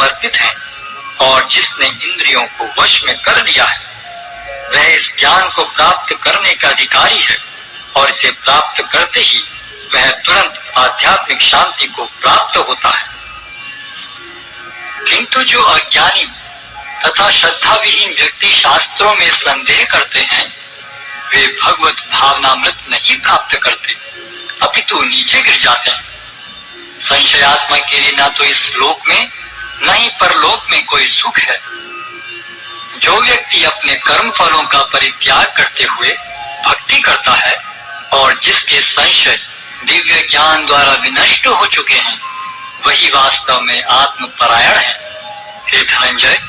समर्पित हैं और जिसने इंद्रियों को वश में कर लिया है वह इस ज्ञान को प्राप्त करने का अधिकारी है और इसे प्राप्त करते ही वह तुरंत आध्यात्मिक शांति को प्राप्त होता है। किंतु जो अज्ञानी तथा श्रद्धा विहीन व्यक्ति शास्त्रों में संदेह करते हैं वे भगवत भावनामृत नहीं प्राप्त करते अपितु नीचे गिर जाते हैं। संशयात्मा के लिए न तो इस लोक में न ही परलोक में कोई सुख है। जो व्यक्ति अपने कर्म फलों का परित्याग करते हुए भक्ति करता है और जिसके संशय दिव्य ज्ञान द्वारा विनष्ट हो चुके हैं वही वास्तव में आत्मपरायण है। हे धनंजय,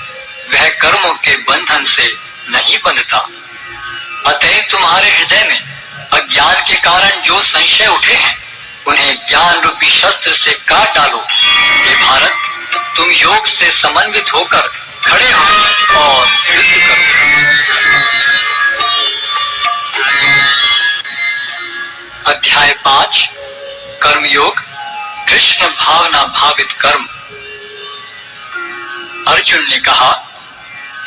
वह कर्मों के बंधन से नहीं बंधता। अतः तुम्हारे हृदय में अज्ञान के कारण जो संशय उठे हैं उन्हें ज्ञान रूपी शस्त्र से काट डालो। हे भारत, तुम योग से समन्वित होकर खड़े हो और युद्ध करो। अध्याय 5 कर्मयोग, कृष्ण भावना भावित कर्म। अर्जुन ने कहा,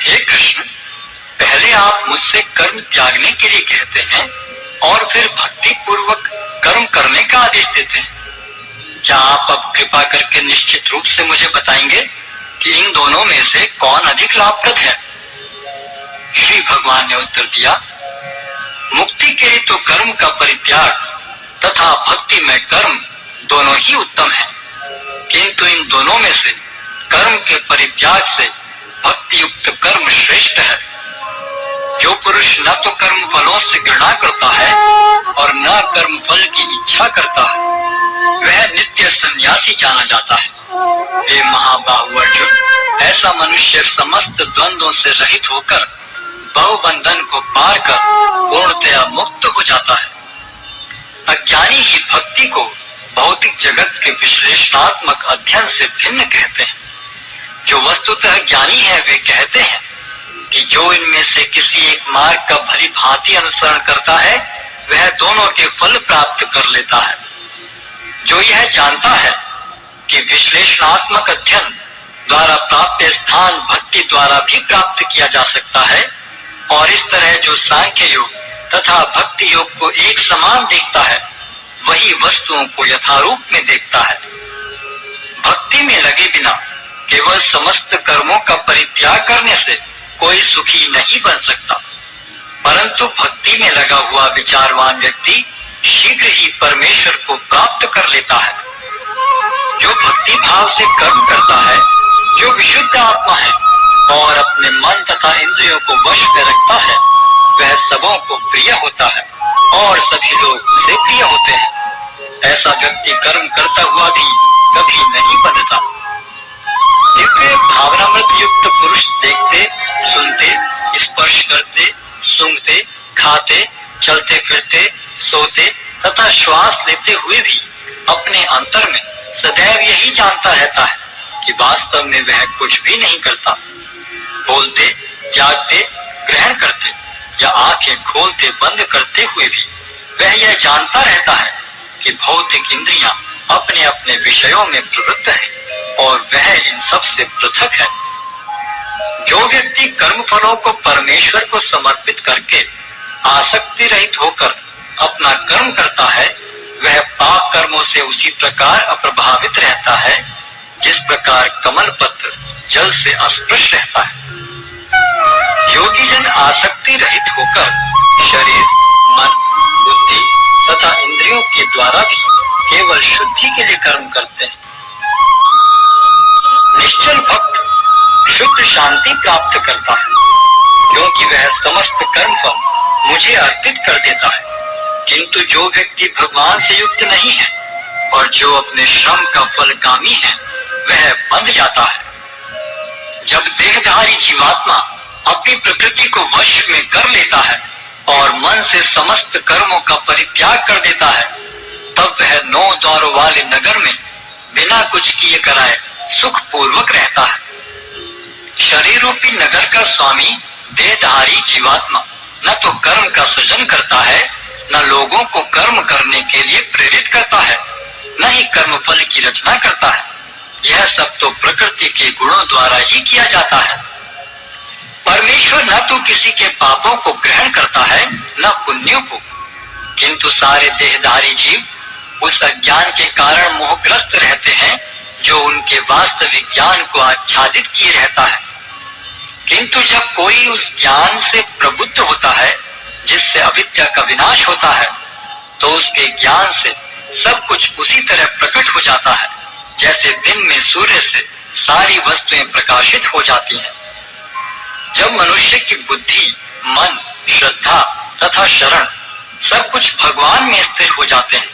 हे कृष्ण, पहले आप मुझसे कर्म त्यागने के लिए कहते हैं और फिर भक्ति पूर्वक कर्म करने का आदेश देते हैं। क्या आप अब कृपा करके निश्चित रूप से मुझे बताएंगे कि इन दोनों में से कौन अधिक लाभप्रद है? श्री भगवान ने उत्तर दिया, मुक्ति के लिए तो कर्म का परित्याग तथा भक्ति में कर्म दोनों ही उत्तम है, किंतु इन दोनों में से कर्म के परित्याग से भक्ति युक्त कर्म श्रेष्ठ है। जो पुरुष न तो कर्म फलों से घृणा करता है और न कर्म फल की इच्छा करता है वह नित्य सन्यासी जाना जाता है। हे महाबाहु अर्जुन, ऐसा मनुष्य समस्त द्वंद्वों से रहित होकर बहुबंधन को पार कर पूर्णतया मुक्त हो जाता है। अज्ञानी ही भक्ति को भौतिक जगत के विश्लेषणात्मक अध्ययन से भिन्न कहते हैं। जो वस्तुतः ज्ञानी है वे कहते हैं कि जो इनमें से किसी एक मार्ग का भली भांति अनुसरण करता है वह दोनों के फल प्राप्त कर लेता है। जो यह जानता है कि विश्लेषणात्मक अध्ययन द्वारा प्राप्त स्थान भक्ति द्वारा भी प्राप्त किया जा सकता है और इस तरह जो सांख्य योग तथा भक्ति योग को एक समान देखता है वही वस्तुओं को यथारूप में देखता है। भक्ति में लगे बिना केवल समस्त कर्मों का परित्याग करने से कोई सुखी नहीं बन सकता, परंतु भक्ति में लगा हुआ विचारवान व्यक्ति शीघ्र ही परमेश्वर को प्राप्त कर लेता है। जो भक्ति भाव से कर्म करता है, जो विशुद्ध आत्मा है और अपने मन तथा इंद्रियों को वश में रखता है वह सबों को प्रिय होता है और सभी लोग उसे प्रिय होते हैं। ऐसा व्यक्ति कर्म करता हुआ भी कभी नहीं बंधता। दिव्य भावनामृत युक्त पुरुष देखते, सुनते, स्पर्श करते, सूंघते, खाते, चलते फिरते, सोते तथा श्वास लेते हुए भी अपने अंतर में सदैव यही जानता रहता है कि वास्तव में वह कुछ भी नहीं करता। बोलते, त्यागते, ग्रहण करते या आंखें खोलते बंद करते हुए भी वह यह जानता रहता है कि भौतिक इंद्रियां अपने अपने विषयों में प्रवृत्त है और वह इन सब से पृथक है। जो व्यक्ति कर्म फलों को परमेश्वर को समर्पित करके आसक्ति रहित होकर अपना कर्म करता है वह पाप कर्मों से उसी प्रकार अप्रभावित रहता है जिस प्रकार कमल पत्र जल से अस्पृश रहता है। योगी जन आसक्ति रहित होकर शरीर, मन, बुद्धि तथा इंद्रियों के द्वारा भी केवल शुद्धि के लिए कर्म करते हैं। निश्चल भक्त शुद्ध शांति प्राप्त करता है क्योंकि वह समस्त कर्म फल मुझे अर्पित कर देता है। किंतु जो व्यक्ति भगवान से युक्त नहीं है और जो अपने श्रम का फलकामी है वह बंध जाता है। जब देहधारी जीवात्मा अपनी प्रकृति को वश में कर लेता है और मन से समस्त कर्मों का परित्याग कर देता है तब वह 9 द्वारों वाले नगर में बिना कुछ किए कराए सुख पूर्वक रहता है। शरीर रूपी नगर का स्वामी देहधारी जीवात्मा न तो कर्म का सृजन करता है, न लोगों को कर्म करने के लिए प्रेरित करता है, न ही कर्म फल की रचना करता है। यह सब तो प्रकृति के गुणों द्वारा ही किया जाता है। परमेश्वर न तो किसी के पापों को ग्रहण करता है न पुण्यों को, किंतु सारे देहधारी जीव उस अज्ञान के कारण मोहग्रस्त रहते हैं जो उनके वास्तविक ज्ञान को आच्छादित किए रहता है। किंतु जब कोई उस ज्ञान से प्रबुद्ध होता है जिससे अविद्या का विनाश होता है, तो उसके ज्ञान से सब कुछ उसी तरह प्रकट हो जाता है जैसे दिन में सूर्य से सारी वस्तुएं प्रकाशित हो जाती हैं। जब मनुष्य की बुद्धि, मन, श्रद्धा तथा शरण सब कुछ भगवान में स्थिर हो जाते हैं,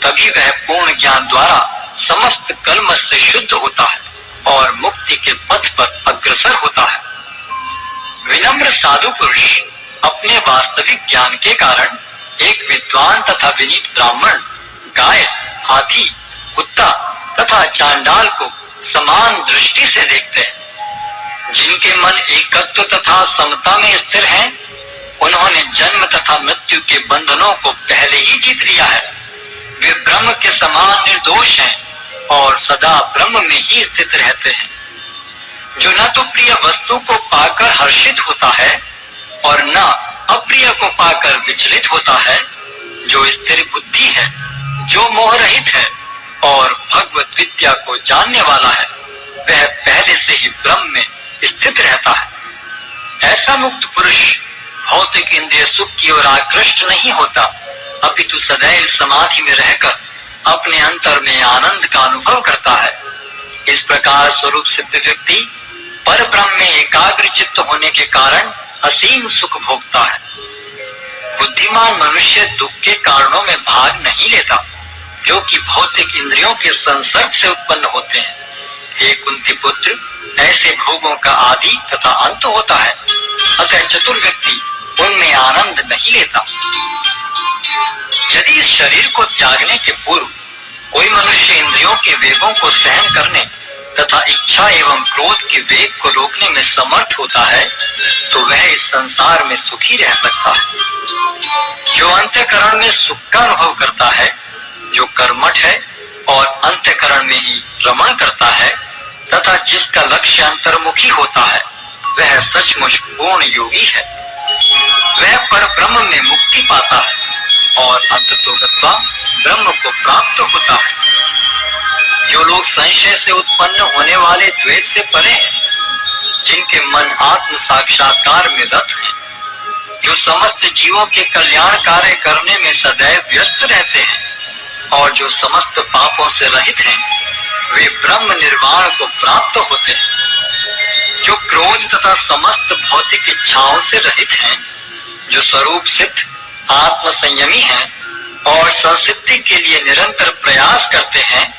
तभी वह पूर्ण ज्ञान द्वारा समस्त कलमश से शुद्ध होता है और मुक्ति के पथ पर अग्रसर होता है। विनम्र साधु पुरुष अपने वास्तविक ज्ञान के कारण एक विद्वान तथा विनीत ब्राह्मण, गाय, हाथी, कुत्ता तथा चांडाल को समान दृष्टि से देखते हैं। जिनके मन एकत्व तथा समता में स्थिर हैं, उन्होंने जन्म तथा मृत्यु के बंधनों को पहले ही जीत लिया है। वे ब्रह्म के समान निर्दोष हैं और सदा ब्रह्म में ही स्थित रहते हैं। जो न तो प्रिय वस्तु को पाकर हर्षित होता है और न अप्रिय को पाकर विचलित होता है, जो स्थिर बुद्धि है, जो मोह रहित है और भगवत विद्या को जानने वाला है, वह पहले से ही ब्रह्म में स्थित रहता है। ऐसा मुक्त पुरुष भौतिक इंद्रिय सुख की ओर आकृष्ट नहीं होता, अपितु सदैव समाधि में रहकर अपने अंतर में आनंद का अनुभव करता है। इस प्रकार स्वरूप सिद्ध व्यक्ति पर ब्रह्म में एकाग्र चित्त होने के कारण असीम सुख भोगता है। बुद्धिमान मनुष्य दुख के कारणों में भाग नहीं लेता, जो कि भौतिक इंद्रियों के संसर्ग से उत्पन्न होते हैं। हे कुंती पुत्र, ऐसे भोगों का आदि तथा अंत होता है, अतः चतुर व्यक्ति उनमें आनंद नहीं लेता। यदि इस शरीर को त्यागने के पूर्व कोई मनुष्य इंद्रियों के वेगों को सहन करने तथा इच्छा एवं क्रोध के वेग को रोकने में समर्थ होता है, तो वह इस संसार में सुखी रह सकता है। जो अंतःकरण में सुख का अनुभव करता है, जो कर्मठ है और अंतःकरण में ही रमण करता है तथा जिसका लक्ष्य अंतर्मुखी होता है, वह सचमुच पूर्ण योगी है। वह पर ब्रह्म में मुक्ति पाता है और अंततोगत्वा ब्रह्म को प्राप्त होता है। जो लोग संशय से उत्पन्न होने वाले द्वेष से परे हैं, जिनके मन आत्म साक्षात्कार में रत हैं, जो समस्त जीवों के कल्याण कार्य करने में सदैव व्यस्त रहते हैं और जो समस्त पापों से रहित हैं, वे ब्रह्म निर्वाण को प्राप्त होते हैं। जो क्रोध तथा समस्त भौतिक इच्छाओं से रहित हैं, जो स्वरूप सिद्ध आत्म संयमी हैं और संसिद्धि के लिए निरंतर प्रयास करते हैं,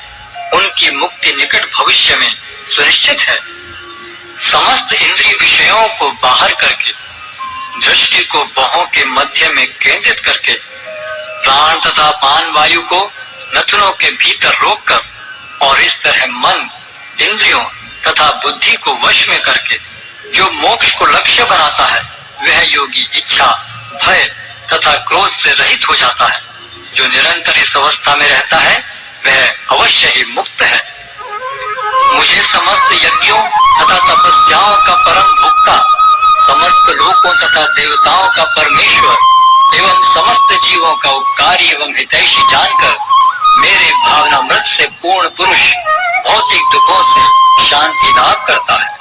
उनकी मुक्ति निकट भविष्य में सुनिश्चित है। समस्त इंद्रिय विषयों को बाहर करके, दृष्टि को बाहों के मध्य में केंद्रित करके, प्राण तथा पान वायु को नथुनों के भीतर रोककर और इस तरह मन, इंद्रियों तथा बुद्धि को वश में करके जो मोक्ष को लक्ष्य बनाता है, वह योगी इच्छा, भय तथा क्रोध से रहित हो जाता है। जो निरंतर इस अवस्था में रहता है, वह अवश्य ही मुक्त है। मुझे समस्त यज्ञों तथा तपस्याओं का परम भोक्ता, समस्त लोकों तथा देवताओं का परमेश्वर एवं समस्त जीवों का उपकारी एवं हितैषी जानकर मेरे भावनामृत से पूर्ण पुरुष भौतिक दुखों से शांति लाभ करता है।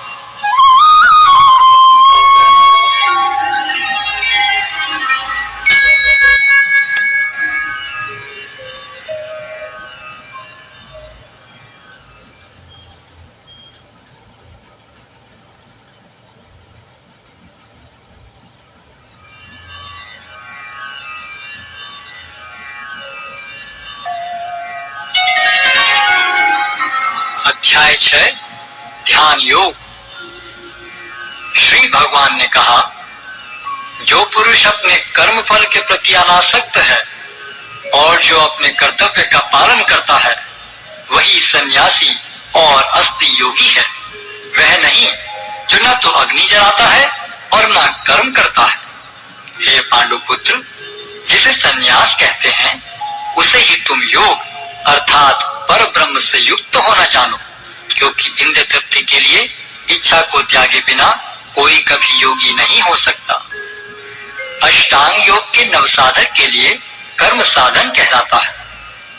अध्याय 6 ध्यान योग। श्री भगवान ने कहा, जो पुरुष अपने कर्म फल के प्रति अनासक्त है और जो अपने कर्तव्य का पालन करता है, वही सन्यासी और अस्थि योगी है। वह नहीं जो न तो अग्नि जलाता है और न कर्म करता है। हे पांडुपुत्र, जिसे सन्यास कहते हैं, उसे ही तुम योग अर्थात पर ब्रह्म से युक्त होना जानो। क्योंकि इंद्रिय तृप्ति के लिए इच्छा को त्यागे बिना कोई कभी योगी नहीं हो सकता। अष्टांग योग के नवसाधक के लिए कर्म साधन कहलाता है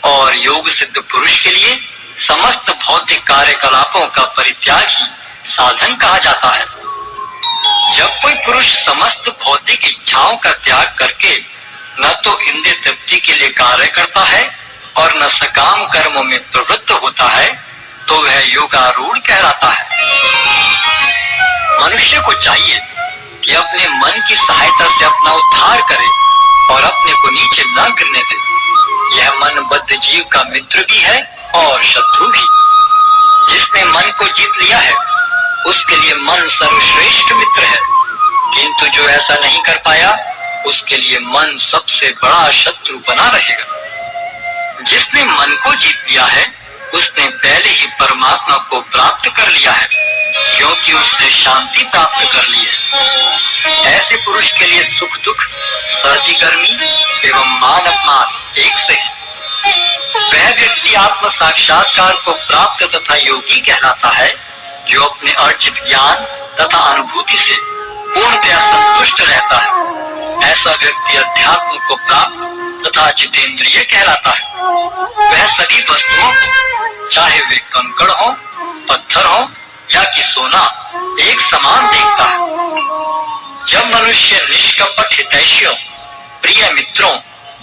और योग सिद्ध पुरुष के लिए समस्त भौतिक कार्यकलापों का परित्याग ही साधन कहा जाता है। जब कोई पुरुष समस्त भौतिक इच्छाओं का त्याग करके न तो इंद्रिय तृप्ति के लिए कार्य करता है और न सकाम कर्मों में प्रवृत्त होता है तो वह योगारूढ़ कहलाता है। मनुष्य को चाहिए कि अपने मन की सहायता से अपना उद्धार करे और अपने को नीचे न गिरने दे। यह मनबद्ध जीव का मित्र भी है और शत्रु भी। जिसने मन को जीत लिया है उसके लिए मन सर्वश्रेष्ठ मित्र है, किंतु जो ऐसा नहीं कर पाया उसके लिए मन सबसे बड़ा शत्रु बना रहेगा। जिसने मन को जीत लिया है उसने पहले ही परमात्मा को प्राप्त कर लिया है, क्योंकि उसने शांति प्राप्त कर ली है। ऐसे पुरुष के लिए सुख दुख, सर्दी गर्मी एवं मान अपमान एक से है। वह व्यक्ति आत्म साक्षात्कार को प्राप्त तथा योगी कहलाता है जो अपने अर्जित ज्ञान तथा अनुभूति से पूर्णतया संतुष्ट रहता है। ऐसा व्यक्ति अध्यात्म को प्राप्त तथा जितेंद्रिय कहलाता है। वह सभी वस्तुओं को, चाहे वे कंकड़ हो, पत्थर हो या कि सोना, एक समान देखता है। जब मनुष्य निष्कपट हितैषियों, प्रिय मित्रों,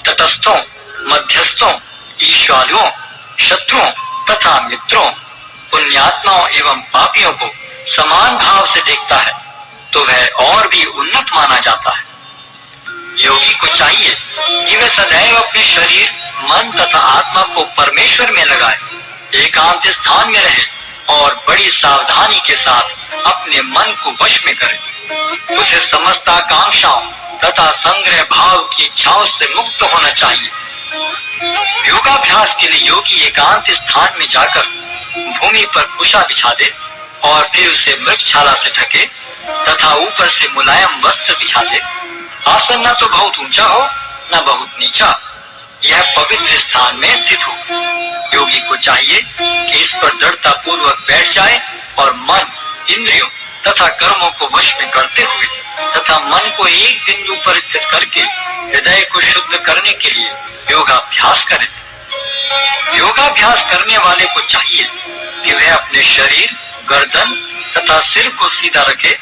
तटस्थों, मध्यस्थों, ईश्वरों, शत्रुओं तथा मित्रों, पुण्यात्माओं एवं पापियों को समान भाव से देखता है तो वह और भी उन्नत माना जाता है। योगी को चाहिए कि वह सदैव अपने शरीर, मन तथा आत्मा को परमेश्वर में लगाए, एकांत स्थान में रहे और बड़ी सावधानी के साथ अपने मन को वश में करे। उसे समस्त आकांक्षाओं तथा संग्रह भाव की इच्छाओं से मुक्त होना चाहिए। योगाभ्यास के लिए योगी एकांत स्थान में जाकर भूमि पर कुशा बिछा दे और फिर उसे मृगछाला से ढके तथा ऊपर से मुलायम वस्त्र बिछा दे। आसन न तो बहुत ऊंचा हो न बहुत नीचा, यह पवित्र स्थान में स्थित हो। योगी को चाहिए कि इस पर दृढ़ता पूर्वक बैठ जाए और मन, इंद्रियों तथा कर्मों को वश में करते हुए तथा मन को एक बिंदु पर स्थित करके हृदय को शुद्ध करने के लिए योगाभ्यास करे। योगाभ्यास करने वाले को चाहिए कि वह अपने शरीर, गर्दन तथा सिर को सीधा रखे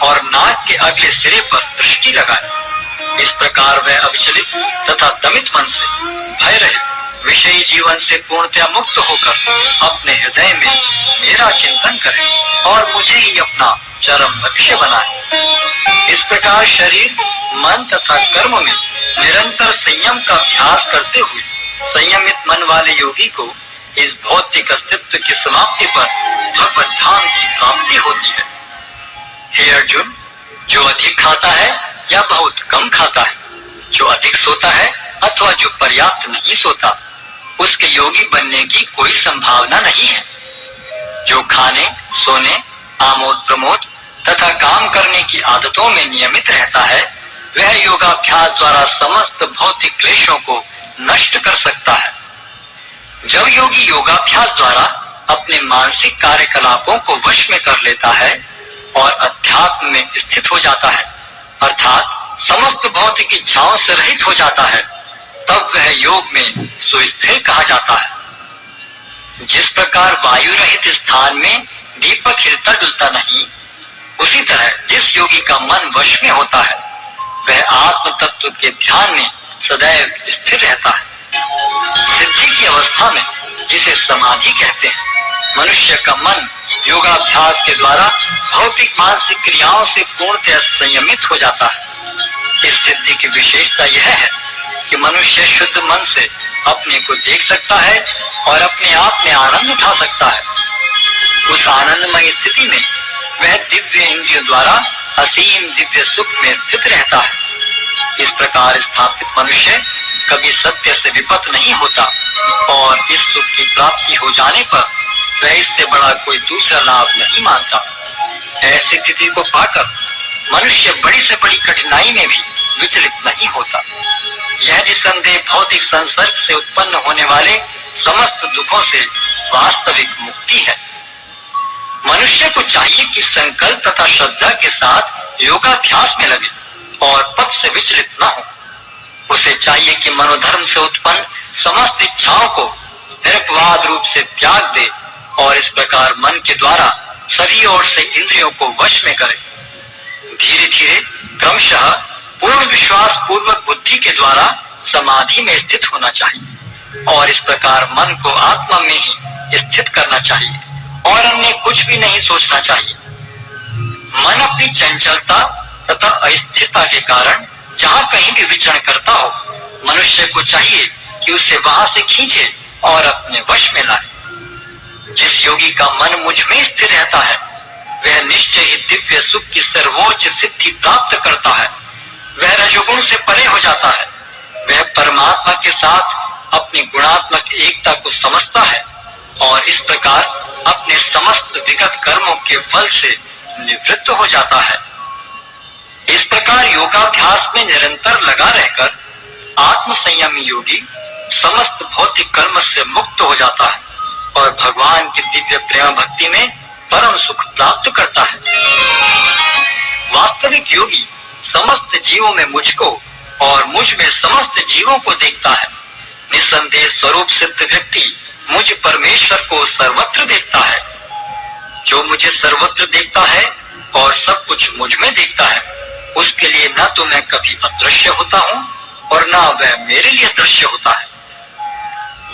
और नाक के अगले सिरे पर दृष्टि लगाए। इस प्रकार वह अविचलित तथा दमित मन से भय रहित विषयी जीवन से पूर्णतया मुक्त होकर अपने हृदय में मेरा चिंतन करे और मुझे ही अपना चरम लक्ष्य बनाए। इस प्रकार शरीर, मन तथा कर्म में निरंतर संयम का अभ्यास करते हुए संयमित मन वाले योगी को इस भौतिक अस्तित्व की समाप्ति पर भगवत धाम की प्राप्ति होती है। हे अर्जुन, जो अधिक खाता है या बहुत कम खाता है, जो अधिक सोता है अथवा जो पर्याप्त नहीं सोता, उसके योगी बनने की कोई संभावना नहीं है। जो खाने, सोने, आमोद प्रमोद तथा काम करने की आदतों में नियमित रहता है वह योगाभ्यास द्वारा समस्त भौतिक क्लेशों को नष्ट कर सकता है। जब योगी योगाभ्यास द्वारा अपने मानसिक कार्यकलापों को वश में कर लेता है और अध्यात्म में स्थित हो जाता है, अर्थात समस्त भौतिक इच्छाओं से रहित हो जाता है, तब वह योग में सुस्थिर कहा जाता है। जिस प्रकार वायु रहित स्थान में दीपक हिलता डुलता नहीं, उसी तरह जिस योगी का मन वश में होता है वह आत्म तत्व के ध्यान में सदैव स्थिर रहता है। सिद्धि की अवस्था में, जिसे समाधि कहते हैं, मनुष्य का मन योगाभ्यास के द्वारा भौतिक मानसिक क्रियाओं से पूर्णतः संयमित हो जाता है। इस सिद्धि की विशेषता यह है कि मनुष्य शुद्ध मन से अपने को देख सकता है और अपने आप में आनंद उठा सकता है। उस आनंदमय स्थिति में वह दिव्य इंद्रियों द्वारा असीम दिव्य सुख में स्थित रहता है। इस प्रकार स्थापित मनुष्य कभी सत्य से विपत नहीं होता और इस सुख की प्राप्ति हो जाने पर वह इससे बड़ा कोई दूसरा लाभ नहीं मानता। ऐसी स्थिति को पाकर मनुष्य बड़ी से बड़ी कठिनाई में भी विचलित नहीं होता। यह निसंदेह भौतिक संसर्ग से उत्पन्न होने वाले समस्त दुखों से वास्तविक मुक्ति है। मनुष्य को चाहिए कि संकल्प तथा श्रद्धा के साथ योगाभ्यास में लगे और पथ से विचलित न हो। उसे चाहिए कि मनोधर्म से उत्पन्न समस्त इच्छाओं को निरपवाद रूप से त्याग दे और इस प्रकार मन के द्वारा सभी ओर से इंद्रियों को वश में करे। धीरे धीरे क्रमशः पूर्ण विश्वास पूर्वक बुद्धि के द्वारा समाधि में स्थित होना चाहिए और इस प्रकार मन को आत्मा में ही स्थित करना चाहिए और अन्य कुछ भी नहीं सोचना चाहिए। मन अपनी चंचलता तथा अस्थिरता के कारण जहाँ कहीं भी विचरण करता हो, मनुष्य को चाहिए कि उसे वहां से खींचे और अपने वश में लाए। जिस योगी का मन मुझ में स्थिर रहता है, वह निश्चय ही दिव्य सुख की सर्वोच्च सिद्धि प्राप्त करता है। वह रजोगुण से परे हो जाता है। वह परमात्मा के साथ अपनी गुणात्मक एकता को समझता है और इस प्रकार अपने समस्त विगत कर्मों के फल से निवृत्त हो जाता है। इस प्रकार योगाभ्यास में निरंतर लगा रहकर आत्म संयमी योगी समस्त भौतिक कर्म से मुक्त हो जाता है और भगवान की दिव्य प्रेम भक्ति में परम सुख प्राप्त करता है। वास्तविक योगी समस्त जीवों में मुझको और मुझ में समस्त जीवों को देखता है। निसंदेह स्वरूप सिद्ध व्यक्ति मुझ परमेश्वर को सर्वत्र देखता है। जो मुझे सर्वत्र देखता है और सब कुछ मुझ में देखता है, उसके लिए न तो मैं कभी अदृश्य होता हूँ और न वह मेरे लिए दृश्य होता है।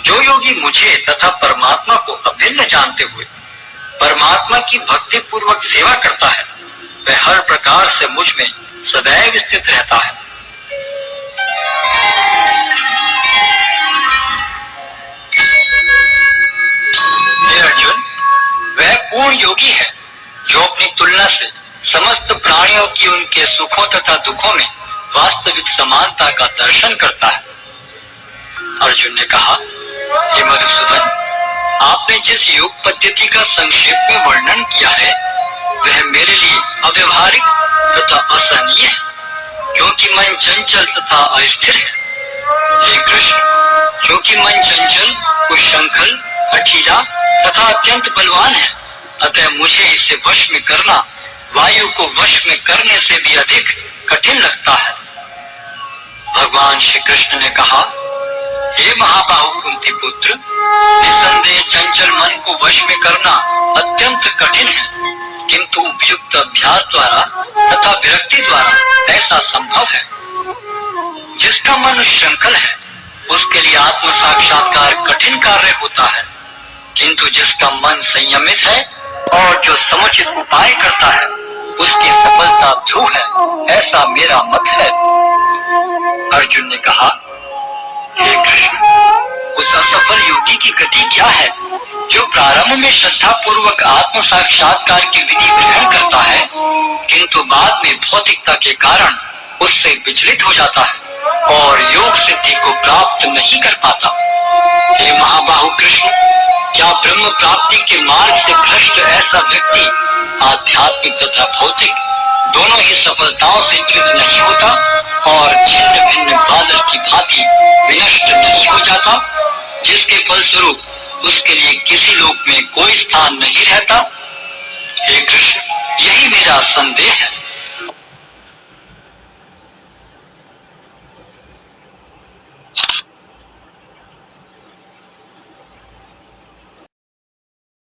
जो योगी मुझे तथा परमात्मा को अभिन्न जानते हुए परमात्मा की भक्ति पूर्वक सेवा करता है, वह हर प्रकार से मुझ में सदैव स्थित रहता है। हे अर्जुन, वह पूर्ण योगी है जो अपनी तुलना से समस्त प्राणियों की उनके सुखों तथा दुखों में वास्तविक समानता का दर्शन करता है। अर्जुन ने कहा, हे मधुसूदन, आपने जिस योग पद्धति का संक्षेप में वर्णन किया है, वह मेरे लिए अव्यवहारिक तथा असहनीय है, क्योंकि मन चंचल तथा अस्थिर है। हे कृष्ण, क्योंकि मन चंचल, उच्छृंखल, हठीला तथा अत्यंत बलवान है, अतः मुझे इसे वश में करना वायु को वश में करने से भी अधिक कठिन लगता है। भगवान श्री कृष्ण ने कहा, हे महाबाहु कुंती पुत्र, निसंदेह चंचल मन को वश में करना अत्यंत कठिन है, किंतु उपयुक्त अभ्यास द्वारा तथा विरक्ति द्वारा ऐसा संभव है। जिसका मन श्रृंखल है, उसके लिए आत्म साक्षात्कार कठिन कार्य होता है, किंतु जिसका मन संयमित है और जो समुचित उपाय करता है, उसकी सफलता ध्रुव है, ऐसा मेरा मत है। अर्जुन ने कहा, हे कृष्ण, उस असफल योगी की गति क्या है जो प्रारंभ में श्रद्धा पूर्वक आत्म साक्षात्कार की विधि ग्रहण करता है, किंतु बाद में भौतिकता के कारण उससे विचलित हो जाता है और योग सिद्धि को प्राप्त नहीं कर पाता। हे महाबाहु कृष्ण, क्या ब्रह्म प्राप्ति के मार्ग से भ्रष्ट ऐसा व्यक्ति आध्यात्मिक तथा भौतिक दोनों ही सफलताओं से च्युत नहीं होता और छिन्न भिन्न बादल की भांति विनष्ट नहीं हो जाता, जिसके फलस्वरूप उसके लिए किसी लोक में कोई स्थान नहीं रहता? हे कृष्ण, यही मेरा संदेह है।